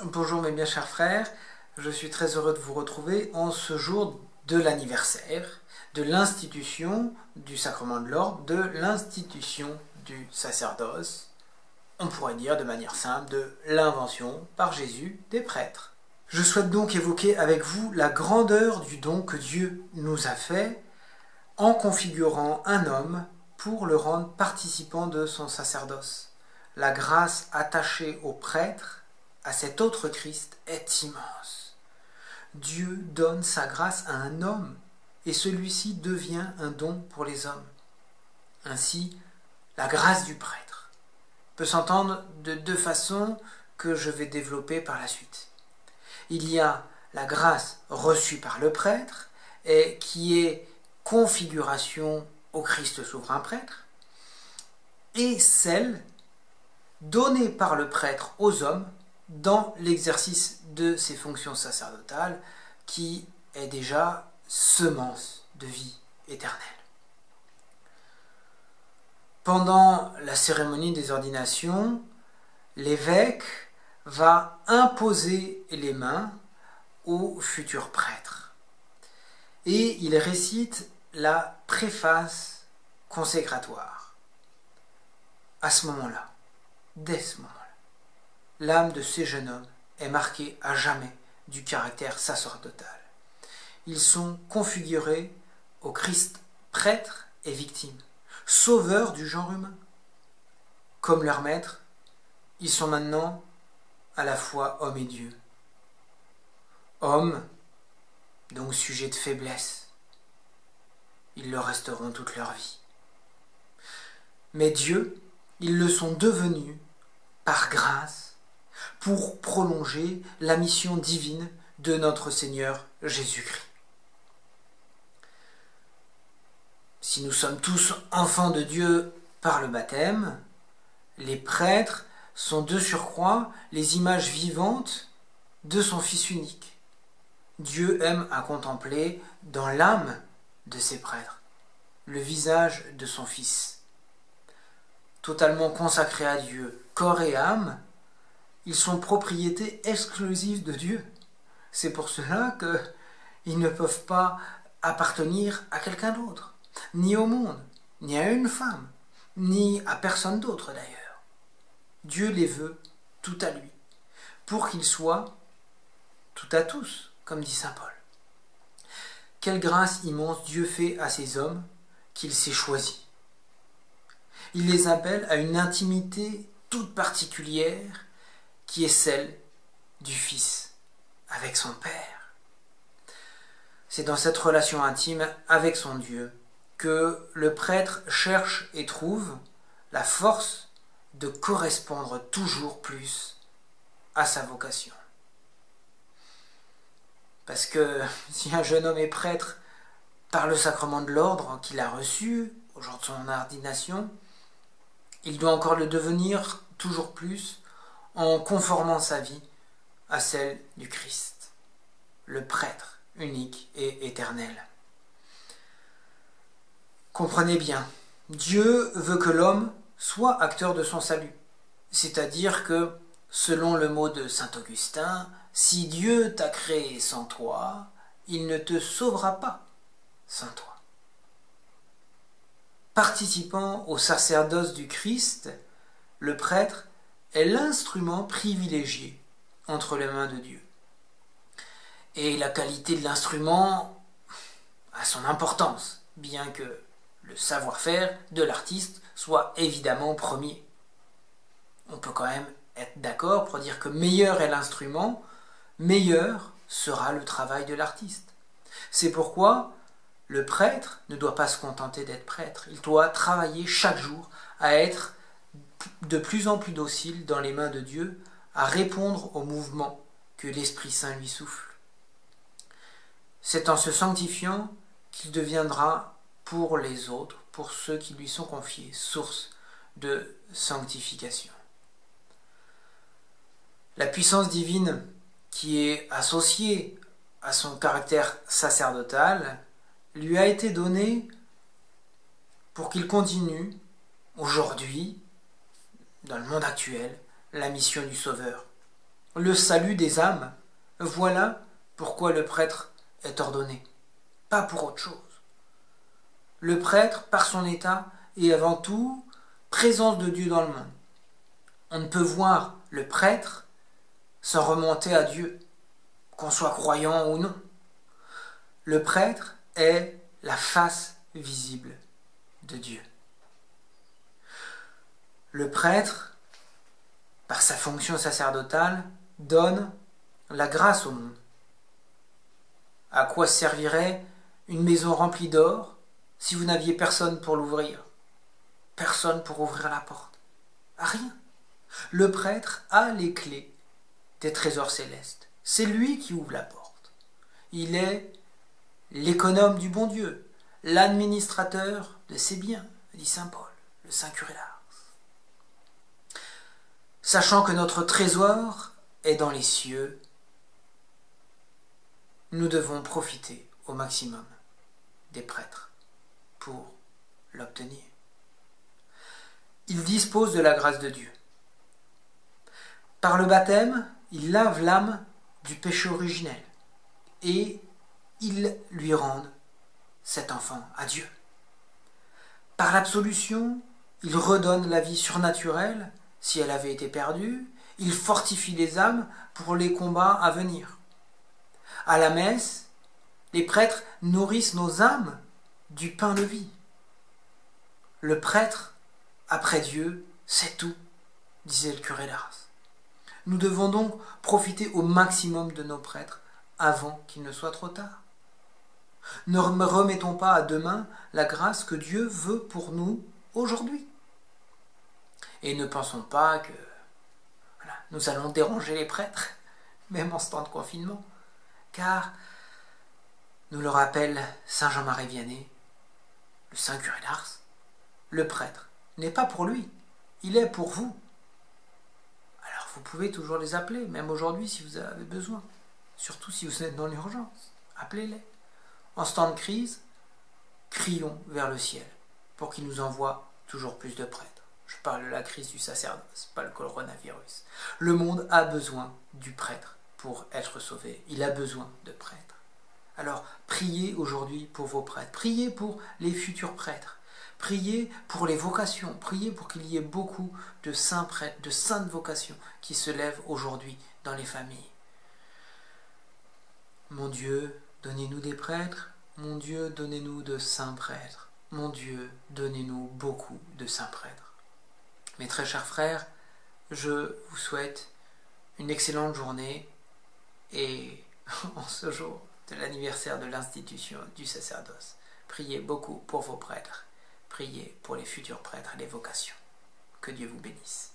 Bonjour mes bien chers frères, je suis très heureux de vous retrouver en ce jour de l'anniversaire de l'institution du sacrement de l'ordre, de l'institution du sacerdoce, on pourrait dire de manière simple de l'invention par Jésus des prêtres. Je souhaite donc évoquer avec vous la grandeur du don que Dieu nous a fait en configurant un homme pour le rendre participant de son sacerdoce. La grâce attachée au prêtre à cet autre Christ est immense. Dieu donne sa grâce à un homme et celui-ci devient un don pour les hommes. Ainsi, la grâce du prêtre peut s'entendre de deux façons que je vais développer par la suite. Il y a la grâce reçue par le prêtre et qui est configuration au Christ souverain prêtre, et celle donnée par le prêtre aux hommes dans l'exercice de ses fonctions sacerdotales, qui est déjà semence de vie éternelle. Pendant la cérémonie des ordinations, l'évêque va imposer les mains au futur prêtre. Et il récite la préface consécratoire. À ce moment-là, dès ce moment-là, l'âme de ces jeunes hommes est marquée à jamais du caractère sacerdotal. Ils sont configurés au Christ prêtre et victime, sauveur du genre humain. Comme leur maître, ils sont maintenant à la fois hommes et Dieu. Hommes, donc sujets de faiblesse, ils le resteront toute leur vie. Mais Dieu, ils le sont devenus par grâce, pour prolonger la mission divine de notre Seigneur Jésus-Christ. Si nous sommes tous enfants de Dieu par le baptême, les prêtres sont de surcroît les images vivantes de son Fils unique. Dieu aime à contempler dans l'âme de ses prêtres le visage de son Fils. Totalement consacrés à Dieu, corps et âme, ils sont propriété exclusive de Dieu. C'est pour cela qu'ils ne peuvent pas appartenir à quelqu'un d'autre, ni au monde, ni à une femme, ni à personne d'autre d'ailleurs. Dieu les veut tout à lui, pour qu'ils soient tout à tous, comme dit saint Paul. Quelle grâce immense Dieu fait à ces hommes qu'il s'est choisis. Il les appelle à une intimité toute particulière qui est celle du Fils avec son Père. C'est dans cette relation intime avec son Dieu que le prêtre cherche et trouve la force de correspondre toujours plus à sa vocation. Parce que si un jeune homme est prêtre par le sacrement de l'ordre qu'il a reçu au jour de son ordination, il doit encore le devenir toujours plus en conformant sa vie à celle du Christ, le prêtre unique et éternel. Comprenez bien, Dieu veut que l'homme soit acteur de son salut, c'est-à-dire que, selon le mot de saint Augustin, si Dieu t'a créé sans toi, il ne te sauvera pas sans toi. Participant au sacerdoce du Christ, le prêtre est l'instrument privilégié entre les mains de Dieu. Et la qualité de l'instrument a son importance, bien que le savoir-faire de l'artiste soit évidemment premier. On peut quand même être d'accord pour dire que meilleur est l'instrument, meilleur sera le travail de l'artiste. C'est pourquoi le prêtre ne doit pas se contenter d'être prêtre, il doit travailler chaque jour à être de plus en plus docile dans les mains de Dieu, à répondre au mouvement que l'Esprit Saint lui souffle. C'est en se sanctifiant qu'il deviendra pour les autres, pour ceux qui lui sont confiés, source de sanctification. La puissance divine qui est associée à son caractère sacerdotal lui a été donnée pour qu'il continue aujourd'hui, dans le monde actuel, la mission du Sauveur. le salut des âmes. Voilà pourquoi le prêtre est ordonné, pas pour autre chose. Le prêtre, par son état, est avant tout présence de Dieu dans le monde. On ne peut voir le prêtre sans remonter à Dieu, qu'on soit croyant ou non. Le prêtre est la face visible de Dieu. Le prêtre, par sa fonction sacerdotale, donne la grâce au monde. À quoi servirait une maison remplie d'or si vous n'aviez personne pour l'ouvrir? Personne pour ouvrir la porte? À rien. Le prêtre a les clés des trésors célestes. C'est lui qui ouvre la porte. Il est l'économe du bon Dieu, l'administrateur de ses biens, dit saint Paul, le saint curé d'Ars. Sachant que notre trésor est dans les cieux, nous devons profiter au maximum des prêtres pour l'obtenir. Ils disposent de la grâce de Dieu. Par le baptême, ils lavent l'âme du péché originel et ils lui rendent cet enfant à Dieu. Par l'absolution, ils redonnent la vie surnaturelle si elle avait été perdue, ils fortifient les âmes pour les combats à venir. À la messe, les prêtres nourrissent nos âmes du pain de vie. Le prêtre, après Dieu, c'est tout, disait le curé d'Ars. Nous devons donc profiter au maximum de nos prêtres avant qu'il ne soit trop tard. Ne remettons pas à demain la grâce que Dieu veut pour nous aujourd'hui. Et ne pensons pas que nous allons déranger les prêtres, même en ce temps de confinement, car, nous le rappelle saint Jean-Marie Vianney, le saint curé d'Ars, le prêtre n'est pas pour lui, il est pour vous. Alors vous pouvez toujours les appeler, même aujourd'hui si vous avez besoin, surtout si vous êtes dans l'urgence, appelez-les. En ce temps de crise, crions vers le ciel pour qu'il nous envoie toujours plus de prêtres. Je parle de la crise du sacerdoce, pas le coronavirus. Le monde a besoin du prêtre pour être sauvé. Il a besoin de prêtres. Alors, priez aujourd'hui pour vos prêtres. Priez pour les futurs prêtres. Priez pour les vocations. Priez pour qu'il y ait beaucoup de saints prêtres, de saintes vocations qui se lèvent aujourd'hui dans les familles. Mon Dieu, donnez-nous des prêtres. Mon Dieu, donnez-nous de saints prêtres. Mon Dieu, donnez-nous beaucoup de saints prêtres. Mes très chers frères, je vous souhaite une excellente journée et en ce jour de l'anniversaire de l'institution du sacerdoce, priez beaucoup pour vos prêtres, priez pour les futurs prêtres et les vocations. Que Dieu vous bénisse.